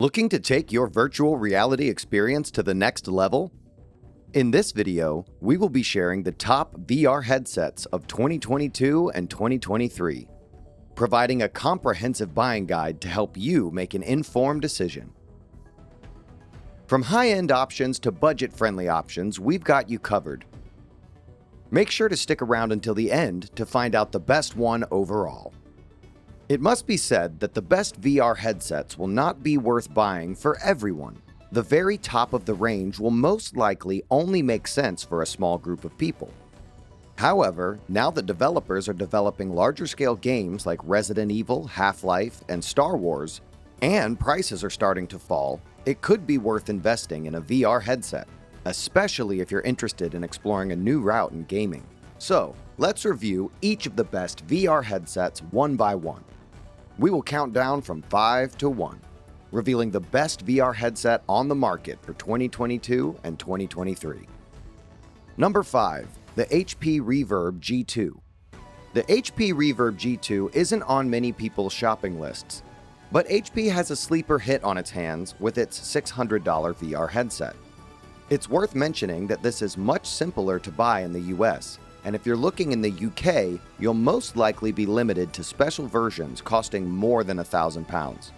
Looking to take your virtual reality experience to the next level? In this video, we will be sharing the top VR headsets of 2022 and 2023, providing a comprehensive buying guide to help you make an informed decision. From high-end options to budget-friendly options, we've got you covered. Make sure to stick around until the end to find out the best one overall. It must be said that the best VR headsets will not be worth buying for everyone. The very top of the range will most likely only make sense for a small group of people. However, now that developers are developing larger-scale games like Resident Evil, Half-Life, and Star Wars, and prices are starting to fall, it could be worth investing in a VR headset, especially if you're interested in exploring a new route in gaming. So, let's review each of the best VR headsets one by one. We will count down from 5 to 1, revealing the best VR headset on the market for 2022 and 2023. Number 5. The HP Reverb G2. The HP Reverb G2 isn't on many people's shopping lists, but HP has a sleeper hit on its hands with its $600 VR headset. It's worth mentioning that this is much simpler to buy in the US, and if you're looking in the UK, you'll most likely be limited to special versions costing more than £1,000.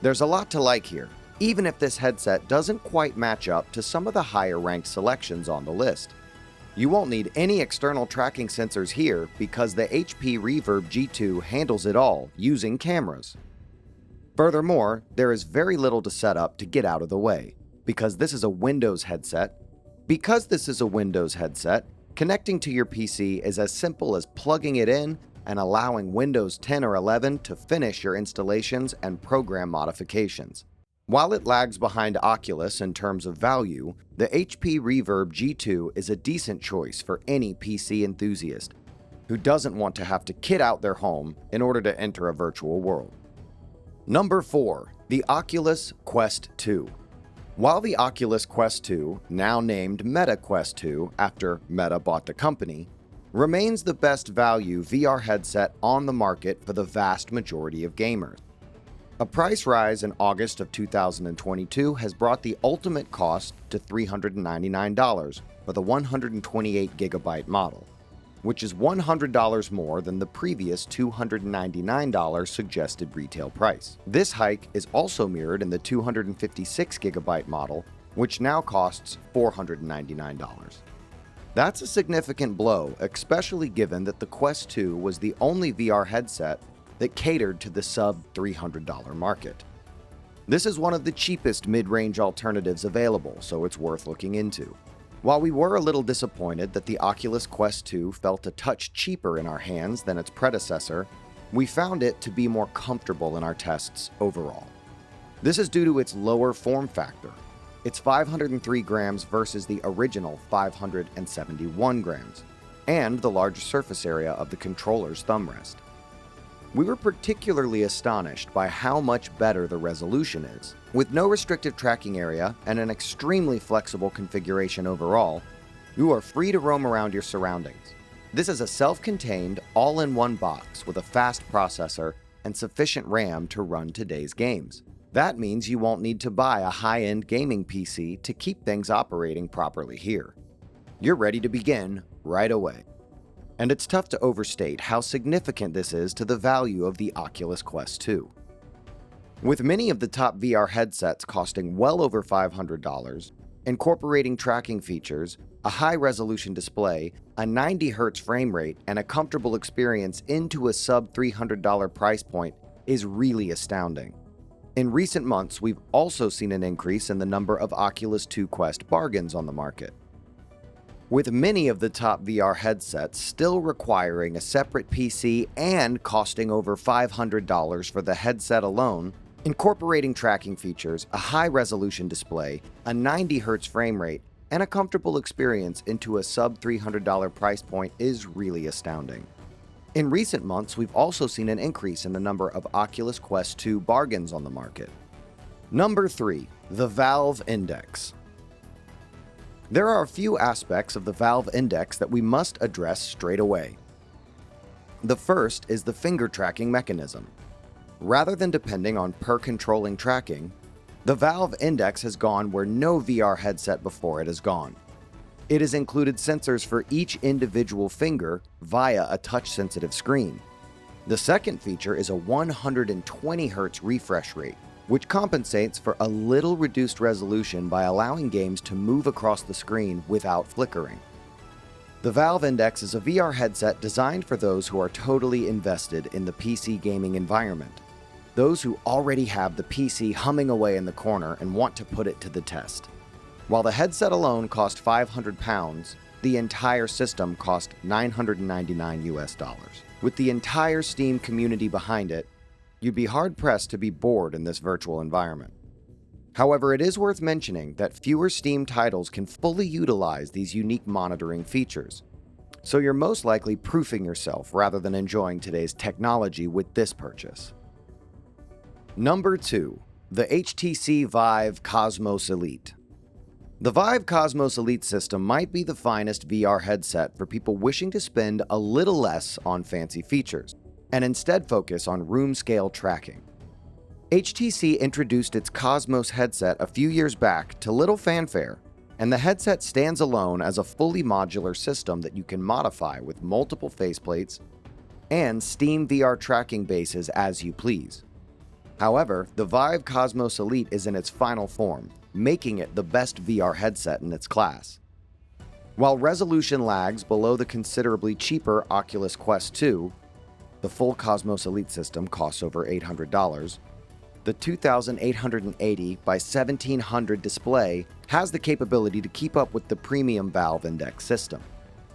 There's a lot to like here, even if this headset doesn't quite match up to some of the higher-ranked selections on the list. You won't need any external tracking sensors here because the HP Reverb G2 handles it all using cameras. Furthermore, there is very little to set up to get out of the way, because this is a Windows headset. Connecting to your PC is as simple as plugging it in and allowing Windows 10 or 11 to finish your installations and program modifications. While it lags behind Oculus in terms of value, the HP Reverb G2 is a decent choice for any PC enthusiast who doesn't want to have to kit out their home in order to enter a virtual world. Number 4. The Oculus Quest 2. While the Oculus Quest 2, now named Meta Quest 2 after Meta bought the company, remains the best value VR headset on the market for the vast majority of gamers. A price rise in August of 2022 has brought the ultimate cost to $399 for the 128GB model, which is $100 more than the previous $299 suggested retail price. This hike is also mirrored in the 256GB model, which now costs $499. That's a significant blow, especially given that the Quest 2 was the only VR headset that catered to the sub-$300 market. This is one of the cheapest mid-range alternatives available, so it's worth looking into. While we were a little disappointed that the Oculus Quest 2 felt a touch cheaper in our hands than its predecessor, we found it to be more comfortable in our tests overall. This is due to its lower form factor. It's 503 grams versus the original 571 grams, and the large surface area of the controller's thumb rest. We were particularly astonished by how much better the resolution is. With no restrictive tracking area and an extremely flexible configuration overall, you are free to roam around your surroundings. This is a self-contained, all-in-one box with a fast processor and sufficient RAM to run today's games. That means you won't need to buy a high-end gaming PC to keep things operating properly here. You're ready to begin right away. And it's tough to overstate how significant this is to the value of the Oculus Quest 2. With many of the top VR headsets costing well over $500, incorporating tracking features, a high-resolution display, a 90Hz frame rate, and a comfortable experience into a sub-$300 price point is really astounding. In recent months, we've also seen an increase in the number of Oculus 2 Quest bargains on the market. With many of the top VR headsets still requiring a separate PC and costing over $500 for the headset alone, incorporating tracking features, a high-resolution display, a 90Hz frame rate, and a comfortable experience into a sub-$300 price point is really astounding. In recent months, we've also seen an increase in the number of Oculus Quest 2 bargains on the market. Number 3. The Valve Index. There are a few aspects of the Valve Index that we must address straight away. The first is the finger tracking mechanism. Rather than depending on per-controlling tracking, The Valve Index has gone where no VR headset before it has gone. It has included sensors for each individual finger via a touch-sensitive screen. The second feature is a 120 Hz refresh rate, which compensates for a little reduced resolution by allowing games to move across the screen without flickering. The Valve Index is a VR headset designed for those who are totally invested in the PC gaming environment, those who already have the PC humming away in the corner and want to put it to the test. While the headset alone cost £500, the entire system cost $999 US. With the entire Steam community behind it, you'd be hard-pressed to be bored in this virtual environment. However, it is worth mentioning that fewer Steam titles can fully utilize these unique monitoring features, so you're most likely proofing yourself rather than enjoying today's technology with this purchase. Number 2. The HTC Vive Cosmos Elite. The Vive Cosmos Elite system might be the finest VR headset for people wishing to spend a little less on fancy features, and instead focus on room-scale tracking. HTC introduced its Cosmos headset a few years back to little fanfare, and the headset stands alone as a fully modular system that you can modify with multiple faceplates and Steam VR tracking bases as you please. However, the Vive Cosmos Elite is in its final form, making it the best VR headset in its class. While resolution lags below the considerably cheaper Oculus Quest 2, the full Cosmos Elite system costs over $800, the 2880 by 1700 display has the capability to keep up with the premium Valve Index system.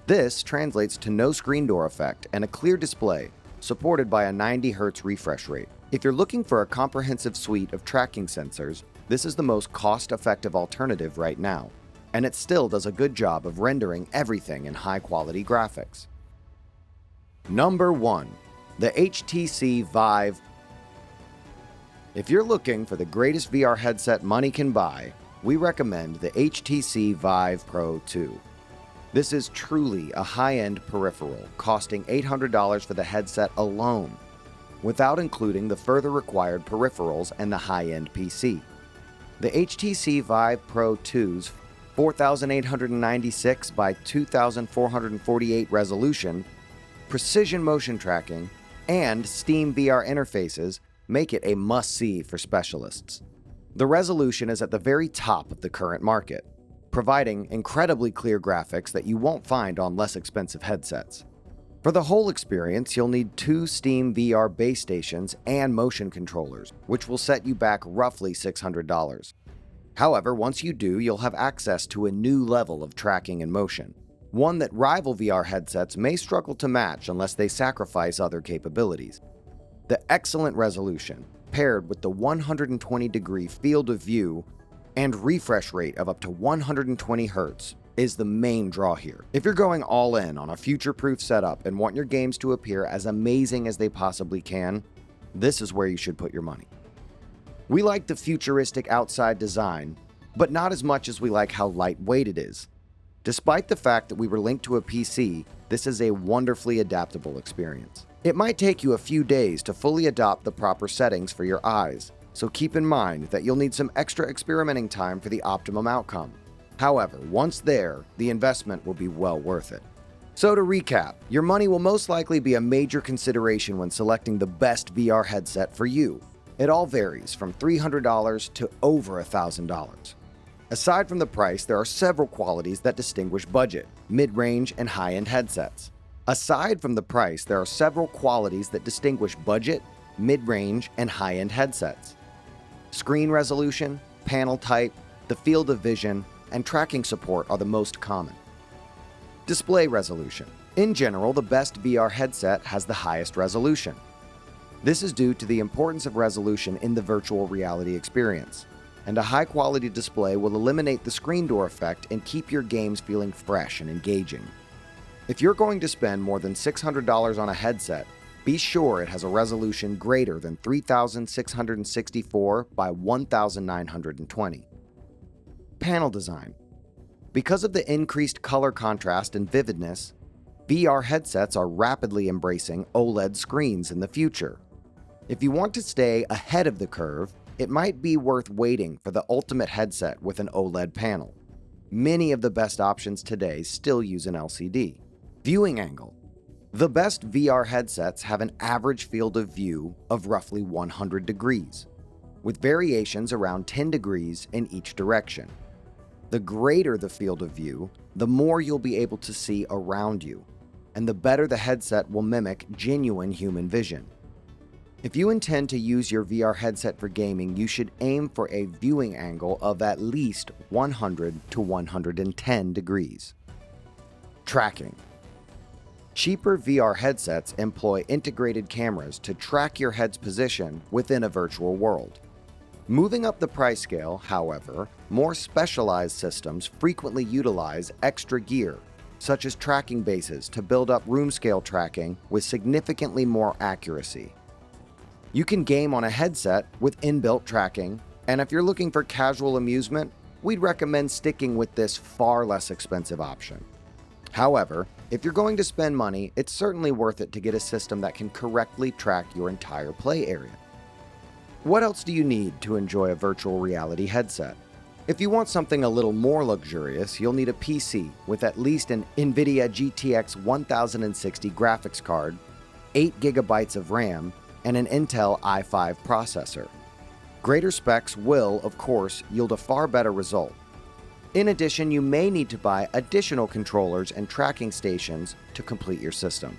This translates to no screen door effect and a clear display, supported by a 90 Hz refresh rate. If you're looking for a comprehensive suite of tracking sensors, this is the most cost-effective alternative right now, and it still does a good job of rendering everything in high-quality graphics. Number 1. The HTC Vive. If you're looking for the greatest VR headset money can buy, we recommend the HTC Vive Pro 2. This is truly a high-end peripheral, costing $800 for the headset alone, without including the further required peripherals and the high-end PC. The HTC Vive Pro 2's 4896 by 2448 resolution, precision motion tracking, and Steam VR interfaces make it a must-see for specialists. The resolution is at the very top of the current market, providing incredibly clear graphics that you won't find on less expensive headsets. For the whole experience, you'll need 2 Steam VR base stations and motion controllers, which will set you back roughly $600. However, once you do, you'll have access to a new level of tracking and motion, one that rival VR headsets may struggle to match unless they sacrifice other capabilities. The excellent resolution, paired with the 120-degree field of view and refresh rate of up to 120 Hz, is the main draw here. If you're going all in on a future-proof setup and want your games to appear as amazing as they possibly can, this is where you should put your money. We like the futuristic outside design, but not as much as we like how lightweight it is. Despite the fact that we were linked to a PC, this is a wonderfully adaptable experience. It might take you a few days to fully adopt the proper settings for your eyes, so keep in mind that you'll need some extra experimenting time for the optimum outcome. However, once there, the investment will be well worth it. So to recap, your money will most likely be a major consideration when selecting the best VR headset for you. It all varies from $300 to over $1,000. Aside from the price, there are several qualities that distinguish budget, mid-range, and high-end headsets. Aside from the price, there are several qualities that distinguish budget, mid-range, and high-end headsets. Screen resolution, panel type, the field of vision, and tracking support are the most common. Display resolution. In general, the best VR headset has the highest resolution. This is due to the importance of resolution in the virtual reality experience, and a high-quality display will eliminate the screen door effect and keep your games feeling fresh and engaging. If you're going to spend more than $600 on a headset, be sure it has a resolution greater than 3664 by 1920. Panel design. Because of the increased color contrast and vividness, VR headsets are rapidly embracing OLED screens in the future. If you want to stay ahead of the curve, it might be worth waiting for the ultimate headset with an OLED panel. Many of the best options today still use an LCD. Viewing angle. The best VR headsets have an average field of view of roughly 100 degrees, with variations around 10 degrees in each direction. The greater the field of view, the more you'll be able to see around you, and the better the headset will mimic genuine human vision. If you intend to use your VR headset for gaming, you should aim for a viewing angle of at least 100 to 110 degrees. Tracking. Cheaper VR headsets employ integrated cameras to track your head's position within a virtual world. Moving up the price scale, however, more specialized systems frequently utilize extra gear, such as tracking bases to build up room scale tracking with significantly more accuracy. You can game on a headset with inbuilt tracking, and if you're looking for casual amusement, we'd recommend sticking with this far less expensive option. However, if you're going to spend money, it's certainly worth it to get a system that can correctly track your entire play area. What else do you need to enjoy a virtual reality headset? If you want something a little more luxurious, you'll need a PC with at least an NVIDIA GTX 1060 graphics card, 8 GB of RAM, and an Intel i5 processor. Greater specs will, of course, yield a far better result. In addition, you may need to buy additional controllers and tracking stations to complete your system.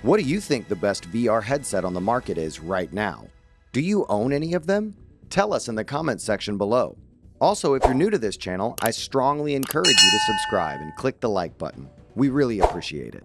What do you think the best VR headset on the market is right now? Do you own any of them? Tell us in the comments section below. Also, if you're new to this channel, I strongly encourage you to subscribe and click the like button. We really appreciate it.